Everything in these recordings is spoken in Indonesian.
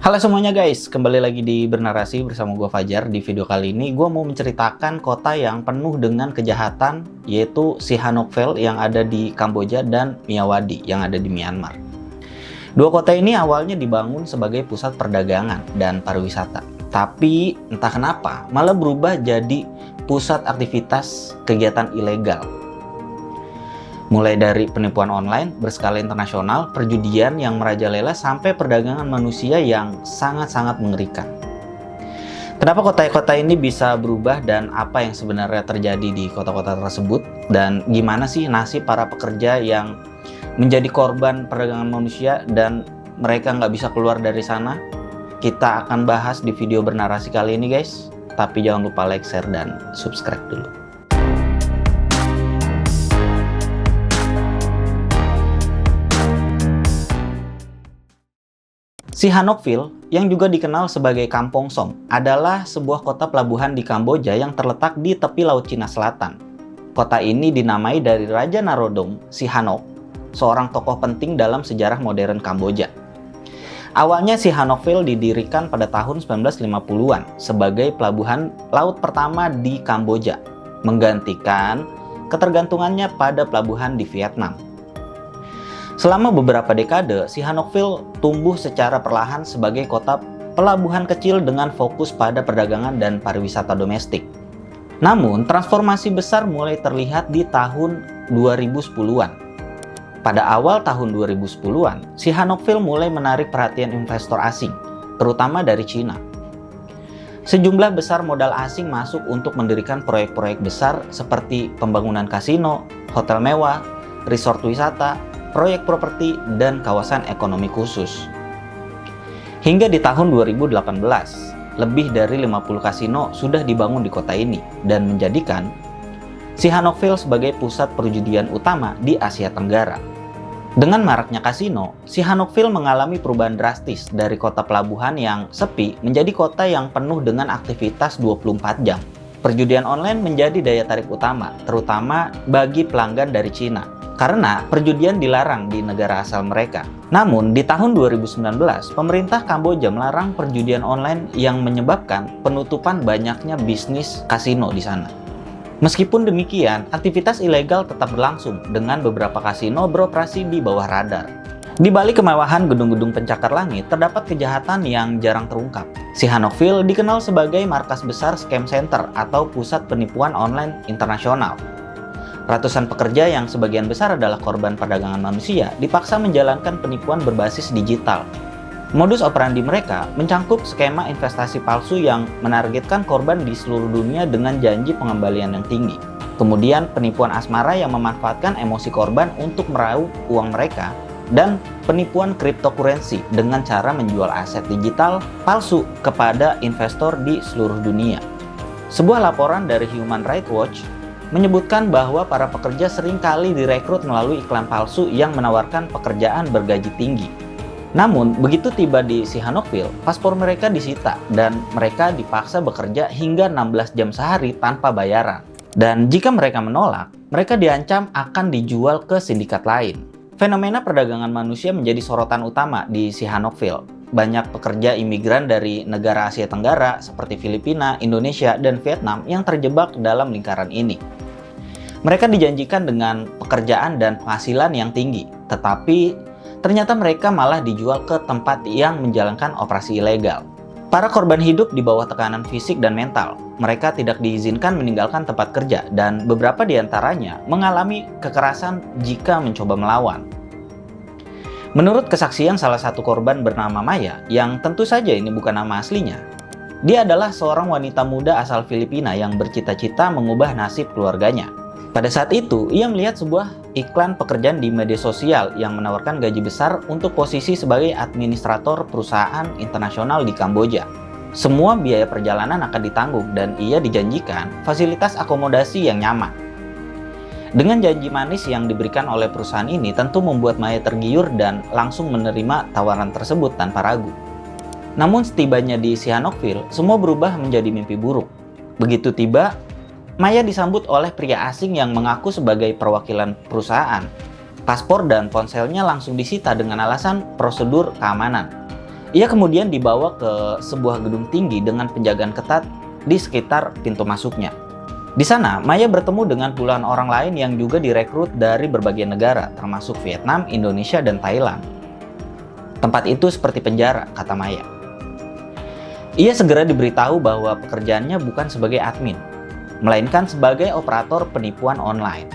Halo semuanya guys, kembali lagi di Bernarasi bersama gue Fajar. Di video kali ini gue mau menceritakan kota yang penuh dengan kejahatan, yaitu Sihanoukville yang ada di Kamboja dan Myawaddy yang ada di Myanmar. Dua kota ini awalnya dibangun sebagai pusat perdagangan dan pariwisata, tapi entah kenapa malah berubah jadi pusat aktivitas kegiatan ilegal. Mulai dari penipuan online berskala internasional, perjudian yang merajalela, sampai perdagangan manusia yang sangat-sangat mengerikan. Kenapa kota-kota ini bisa berubah dan apa yang sebenarnya terjadi di kota-kota tersebut? Dan gimana sih nasib para pekerja yang menjadi korban perdagangan manusia dan mereka nggak bisa keluar dari sana? Kita akan bahas di video Bernarasi kali ini guys. Tapi jangan lupa like, share, dan subscribe dulu. Sihanoukville, yang juga dikenal sebagai Kampong Som, adalah sebuah kota pelabuhan di Kamboja yang terletak di tepi Laut Cina Selatan. Kota ini dinamai dari Raja Norodom Sihanouk, seorang tokoh penting dalam sejarah modern Kamboja. Awalnya Sihanoukville didirikan pada tahun 1950-an sebagai pelabuhan laut pertama di Kamboja, menggantikan ketergantungannya pada pelabuhan di Vietnam. Selama beberapa dekade, Sihanoukville tumbuh secara perlahan sebagai kota pelabuhan kecil dengan fokus pada perdagangan dan pariwisata domestik. Namun, transformasi besar mulai terlihat di tahun 2010-an. Pada awal tahun 2010-an, Sihanoukville mulai menarik perhatian investor asing, terutama dari Cina. Sejumlah besar modal asing masuk untuk mendirikan proyek-proyek besar seperti pembangunan kasino, hotel mewah, resort wisata, proyek properti, dan kawasan ekonomi khusus. Hingga di tahun 2018, lebih dari 50 kasino sudah dibangun di kota ini dan menjadikan Sihanoukville sebagai pusat perjudian utama di Asia Tenggara. Dengan maraknya kasino, Sihanoukville mengalami perubahan drastis dari kota pelabuhan yang sepi menjadi kota yang penuh dengan aktivitas 24 jam. Perjudian online menjadi daya tarik utama, terutama bagi pelanggan dari Cina, karena perjudian dilarang di negara asal mereka. Namun, di tahun 2019, pemerintah Kamboja melarang perjudian online yang menyebabkan penutupan banyaknya bisnis kasino di sana. Meskipun demikian, aktivitas ilegal tetap berlangsung dengan beberapa kasino beroperasi di bawah radar. Di balik kemewahan gedung-gedung pencakar langit, terdapat kejahatan yang jarang terungkap. Sihanoukville dikenal sebagai markas besar scam center atau pusat penipuan online internasional. Ratusan pekerja yang sebagian besar adalah korban perdagangan manusia dipaksa menjalankan penipuan berbasis digital. Modus operandi mereka mencangkup skema investasi palsu yang menargetkan korban di seluruh dunia dengan janji pengembalian yang tinggi. Kemudian penipuan asmara yang memanfaatkan emosi korban untuk meraup uang mereka, dan penipuan cryptocurrency dengan cara menjual aset digital palsu kepada investor di seluruh dunia. Sebuah laporan dari Human Rights Watch menyebutkan bahwa para pekerja sering kali direkrut melalui iklan palsu yang menawarkan pekerjaan bergaji tinggi. Namun, begitu tiba di Sihanoukville, paspor mereka disita dan mereka dipaksa bekerja hingga 16 jam sehari tanpa bayaran. Dan jika mereka menolak, mereka diancam akan dijual ke sindikat lain. Fenomena perdagangan manusia menjadi sorotan utama di Sihanoukville. Banyak pekerja imigran dari negara Asia Tenggara seperti Filipina, Indonesia, dan Vietnam yang terjebak dalam lingkaran ini. Mereka dijanjikan dengan pekerjaan dan penghasilan yang tinggi, tetapi ternyata mereka malah dijual ke tempat yang menjalankan operasi ilegal. Para korban hidup di bawah tekanan fisik dan mental. Mereka tidak diizinkan meninggalkan tempat kerja dan beberapa di antaranya mengalami kekerasan jika mencoba melawan. Menurut kesaksian salah satu korban bernama Maya, yang tentu saja ini bukan nama aslinya, dia adalah seorang wanita muda asal Filipina yang bercita-cita mengubah nasib keluarganya. Pada saat itu, ia melihat sebuah iklan pekerjaan di media sosial yang menawarkan gaji besar untuk posisi sebagai administrator perusahaan internasional di Kamboja. Semua biaya perjalanan akan ditanggung dan ia dijanjikan fasilitas akomodasi yang nyaman. Dengan janji manis yang diberikan oleh perusahaan ini tentu membuat Maya tergiur dan langsung menerima tawaran tersebut tanpa ragu. Namun setibanya di Sihanoukville, semua berubah menjadi mimpi buruk. Begitu tiba, Maya disambut oleh pria asing yang mengaku sebagai perwakilan perusahaan. Paspor dan ponselnya langsung disita dengan alasan prosedur keamanan. Ia kemudian dibawa ke sebuah gedung tinggi dengan penjagaan ketat di sekitar pintu masuknya. Di sana, Maya bertemu dengan puluhan orang lain yang juga direkrut dari berbagai negara, termasuk Vietnam, Indonesia, dan Thailand. Tempat itu seperti penjara, kata Maya. Ia segera diberitahu bahwa pekerjaannya bukan sebagai admin, melainkan sebagai operator penipuan online.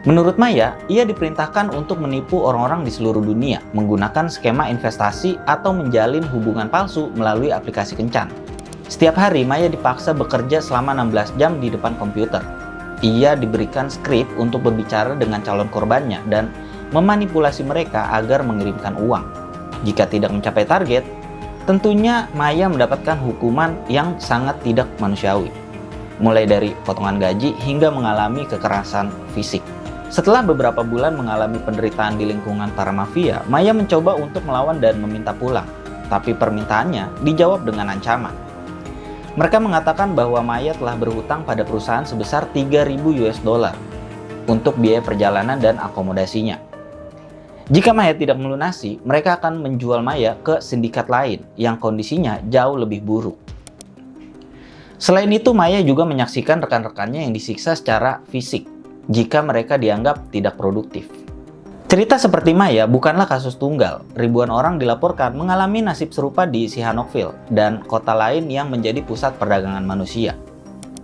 Menurut Maya, ia diperintahkan untuk menipu orang-orang di seluruh dunia menggunakan skema investasi atau menjalin hubungan palsu melalui aplikasi kencan. Setiap hari, Maya dipaksa bekerja selama 16 jam di depan komputer. Ia diberikan skrip untuk berbicara dengan calon korbannya dan memanipulasi mereka agar mengirimkan uang. Jika tidak mencapai target, tentunya Maya mendapatkan hukuman yang sangat tidak manusiawi, mulai dari potongan gaji hingga mengalami kekerasan fisik. Setelah beberapa bulan mengalami penderitaan di lingkungan para mafia, Maya mencoba untuk melawan dan meminta pulang, tapi permintaannya dijawab dengan ancaman. Mereka mengatakan bahwa Maya telah berhutang pada perusahaan sebesar 3.000 US dollar untuk biaya perjalanan dan akomodasinya. Jika Maya tidak melunasi, mereka akan menjual Maya ke sindikat lain yang kondisinya jauh lebih buruk. Selain itu, Maya juga menyaksikan rekan-rekannya yang disiksa secara fisik jika mereka dianggap tidak produktif. Cerita seperti Maya bukanlah kasus tunggal. Ribuan orang dilaporkan mengalami nasib serupa di Sihanoukville dan kota lain yang menjadi pusat perdagangan manusia.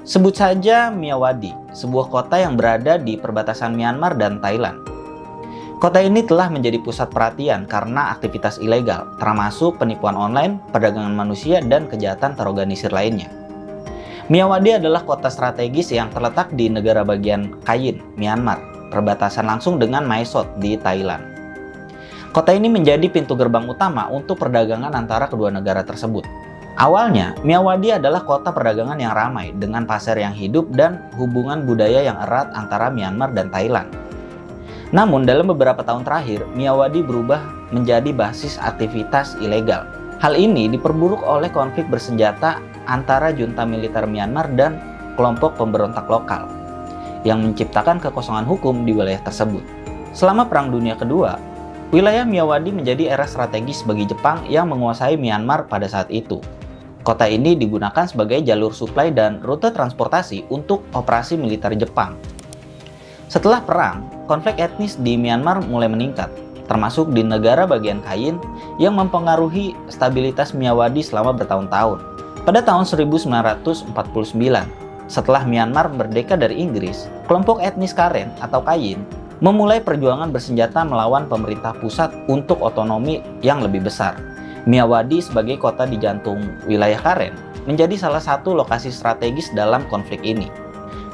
Sebut saja Myawaddy, sebuah kota yang berada di perbatasan Myanmar dan Thailand. Kota ini telah menjadi pusat perhatian karena aktivitas ilegal, termasuk penipuan online, perdagangan manusia, dan kejahatan terorganisir lainnya. Myawaddy adalah kota strategis yang terletak di negara bagian Kayin, Myanmar, perbatasan langsung dengan Mae Sot di Thailand. Kota ini menjadi pintu gerbang utama untuk perdagangan antara kedua negara tersebut. Awalnya, Myawaddy adalah kota perdagangan yang ramai dengan pasar yang hidup dan hubungan budaya yang erat antara Myanmar dan Thailand. Namun dalam beberapa tahun terakhir, Myawaddy berubah menjadi basis aktivitas ilegal. Hal ini diperburuk oleh konflik bersenjata antara junta militer Myanmar dan kelompok pemberontak lokal yang menciptakan kekosongan hukum di wilayah tersebut. Selama Perang Dunia Kedua, wilayah Myawaddy menjadi era strategis bagi Jepang yang menguasai Myanmar pada saat itu. Kota ini digunakan sebagai jalur suplai dan rute transportasi untuk operasi militer Jepang. Setelah perang, konflik etnis di Myanmar mulai meningkat, termasuk di negara bagian Kayin yang mempengaruhi stabilitas Myawaddy selama bertahun-tahun. Pada tahun 1949, setelah Myanmar merdeka dari Inggris, kelompok etnis Karen atau Kayin memulai perjuangan bersenjata melawan pemerintah pusat untuk otonomi yang lebih besar. Myawaddy sebagai kota di jantung wilayah Karen menjadi salah satu lokasi strategis dalam konflik ini.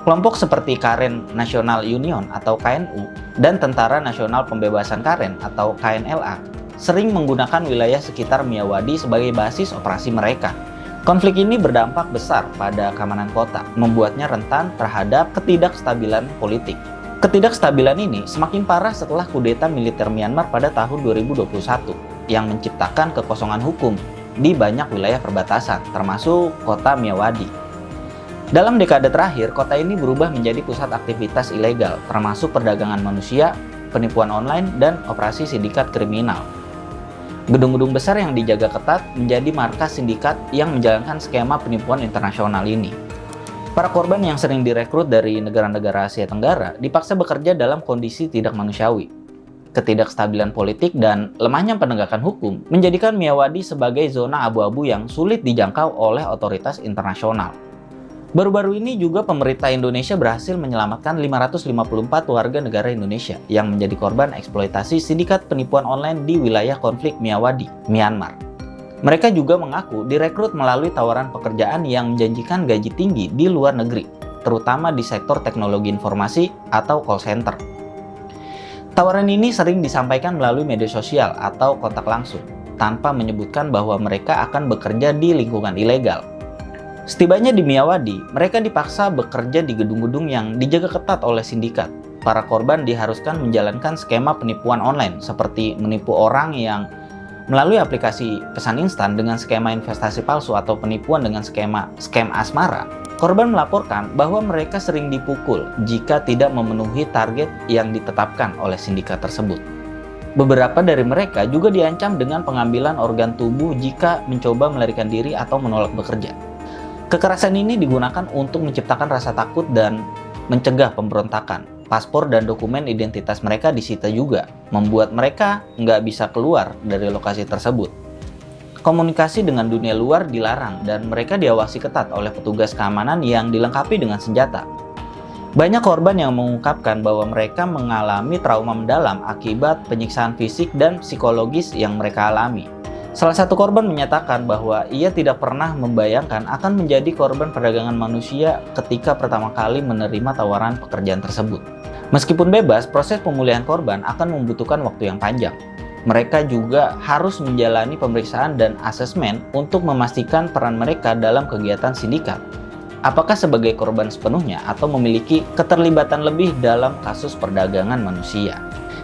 Kelompok seperti Karen National Union atau KNU dan Tentara Nasional Pembebasan Karen atau KNLA sering menggunakan wilayah sekitar Myawaddy sebagai basis operasi mereka. Konflik ini berdampak besar pada keamanan kota, membuatnya rentan terhadap ketidakstabilan politik. Ketidakstabilan ini semakin parah setelah kudeta militer Myanmar pada tahun 2021 yang menciptakan kekosongan hukum di banyak wilayah perbatasan, termasuk kota Myawaddy. Dalam dekade terakhir, kota ini berubah menjadi pusat aktivitas ilegal, termasuk perdagangan manusia, penipuan online, dan operasi sindikat kriminal. Gedung-gedung besar yang dijaga ketat menjadi markas sindikat yang menjalankan skema penipuan internasional ini. Para korban yang sering direkrut dari negara-negara Asia Tenggara dipaksa bekerja dalam kondisi tidak manusiawi. Ketidakstabilan politik dan lemahnya penegakan hukum menjadikan Myawaddy sebagai zona abu-abu yang sulit dijangkau oleh otoritas internasional. Baru-baru ini juga pemerintah Indonesia berhasil menyelamatkan 554 warga negara Indonesia yang menjadi korban eksploitasi sindikat penipuan online di wilayah konflik Myawaddy, Myanmar. Mereka juga mengaku direkrut melalui tawaran pekerjaan yang menjanjikan gaji tinggi di luar negeri, terutama di sektor teknologi informasi atau call center. Tawaran ini sering disampaikan melalui media sosial atau kontak langsung, tanpa menyebutkan bahwa mereka akan bekerja di lingkungan ilegal. Setibanya di Myawaddy, mereka dipaksa bekerja di gedung-gedung yang dijaga ketat oleh sindikat. Para korban diharuskan menjalankan skema penipuan online seperti menipu orang yang melalui aplikasi pesan instan dengan skema investasi palsu atau penipuan dengan scam asmara. Korban melaporkan bahwa mereka sering dipukul jika tidak memenuhi target yang ditetapkan oleh sindikat tersebut. Beberapa dari mereka juga diancam dengan pengambilan organ tubuh jika mencoba melarikan diri atau menolak bekerja. Kekerasan ini digunakan untuk menciptakan rasa takut dan mencegah pemberontakan. Paspor dan dokumen identitas mereka disita juga, membuat mereka nggak bisa keluar dari lokasi tersebut. Komunikasi dengan dunia luar dilarang dan mereka diawasi ketat oleh petugas keamanan yang dilengkapi dengan senjata. Banyak korban yang mengungkapkan bahwa mereka mengalami trauma mendalam akibat penyiksaan fisik dan psikologis yang mereka alami. Salah satu korban menyatakan bahwa ia tidak pernah membayangkan akan menjadi korban perdagangan manusia ketika pertama kali menerima tawaran pekerjaan tersebut. Meskipun bebas, proses pemulihan korban akan membutuhkan waktu yang panjang. Mereka juga harus menjalani pemeriksaan dan asesmen untuk memastikan peran mereka dalam kegiatan sindikat. Apakah sebagai korban sepenuhnya atau memiliki keterlibatan lebih dalam kasus perdagangan manusia.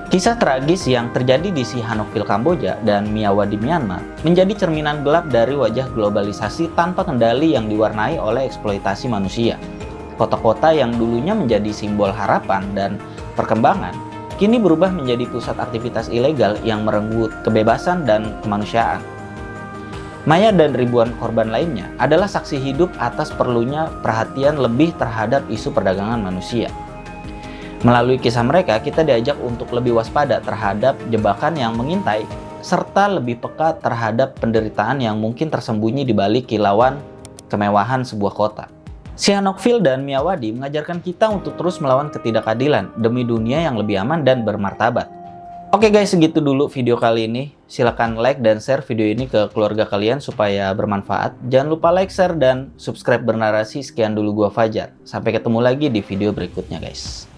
Kisah tragis yang terjadi di Sihanoukville, Kamboja dan Myawa di Myanmar menjadi cerminan gelap dari wajah globalisasi tanpa kendali yang diwarnai oleh eksploitasi manusia. Kota-kota yang dulunya menjadi simbol harapan dan perkembangan, kini berubah menjadi pusat aktivitas ilegal yang merenggut kebebasan dan kemanusiaan. Maya dan ribuan korban lainnya adalah saksi hidup atas perlunya perhatian lebih terhadap isu perdagangan manusia. Melalui kisah mereka, kita diajak untuk lebih waspada terhadap jebakan yang mengintai, serta lebih peka terhadap penderitaan yang mungkin tersembunyi di balik kilauan kemewahan sebuah kota. Sihanoukville dan Myawaddy mengajarkan kita untuk terus melawan ketidakadilan demi dunia yang lebih aman dan bermartabat. Oke guys, segitu dulu video kali ini. Silahkan like dan share video ini ke keluarga kalian supaya bermanfaat. Jangan lupa like, share, dan subscribe Bernarasi. Sekian dulu gua Fajar. Sampai ketemu lagi di video berikutnya guys.